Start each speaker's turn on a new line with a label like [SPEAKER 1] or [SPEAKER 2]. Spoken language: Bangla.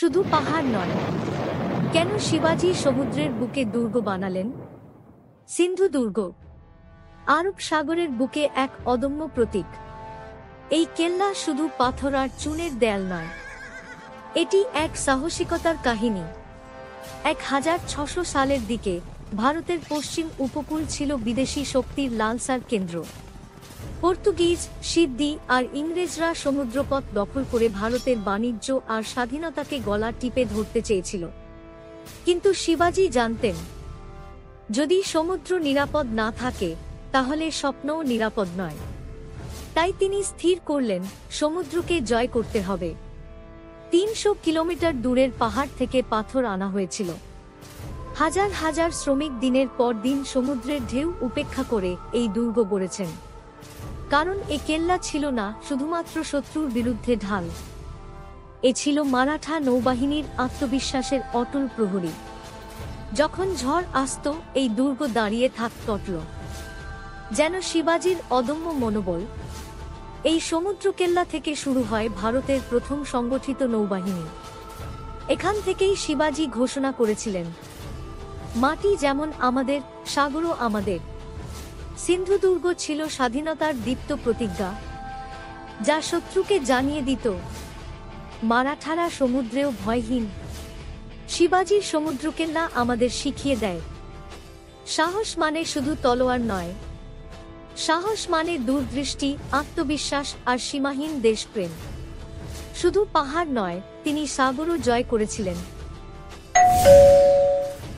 [SPEAKER 1] শুধু পাহাড় নয়, কেন শিবাজি সমুদ্রের বুকে দুর্গ বানালেন? সিন্ধু দুর্গ আরব সাগরের বুকে এক অদম্য প্রতীক। এই কেল্লা শুধু পাথর আর চুনের দেয়াল নয়, এটি এক সাহসিকতার কাহিনী। 1600 সালের দিকে ভারতের পশ্চিম উপকূল ছিল বিদেশি শক্তির লালসার কেন্দ্র। পর্তুগিজ, সিদ্ধি আর ইংরেজরা সমুদ্রপথ দখল করে ভারতের বাণিজ্য আর স্বাধীনতাকে গলা টিপে ধরতে চেয়েছিল। কিন্তু শিবাজি জানতেন, যদি সমুদ্র নিরাপদ না থাকে তাহলে স্বপ্নও নিরাপদ নয়। তাই তিনি স্থির করলেন, সমুদ্রকে জয় করতে হবে। 300 কিলোমিটার দূরের পাহাড় থেকে পাথর আনা হয়েছিল। হাজার হাজার শ্রমিক দিনের পর দিন সমুদ্রের ঢেউ উপেক্ষা করে এই দুর্গ গড়েছেন। কারণ এ কেল্লা ছিল না শুধুমাত্র শত্রুর বিরুদ্ধে ঢাল, এ ছিল মারাঠা নৌবাহিনীর আত্মবিশ্বাসের অটল প্রহরী। যখন ঝড় আসত, এই দুর্গ দাঁড়িয়ে থাকত যেন শিবাজির অদম্য মনোবল। এই সমুদ্র কেল্লা থেকে শুরু হয় ভারতের প্রথম সংগঠিত নৌবাহিনী। এখান থেকেই শিবাজি ঘোষণা করেছিলেন, মাটি যেমন আমাদের, সাগরও আমাদের। সিন্ধু দুর্গ ছিল স্বাধীনতার দীপ্ত প্রতিজ্ঞা, যা শত্রুকে জানিয়ে দিত, মারাঠারা সমুদ্রেও ভয়হীন। শিবাজির সমুদ্রকেল্লা আমাদের শিখিয়ে দেয়, সাহস মানে শুধু তলোয়ার নয়, সাহস মানে দূরদৃষ্টি, আত্মবিশ্বাস আর সীমাহীন দেশপ্রেম। শুধু পাহাড় নয়, তিনি সাগরও জয় করেছিলেন।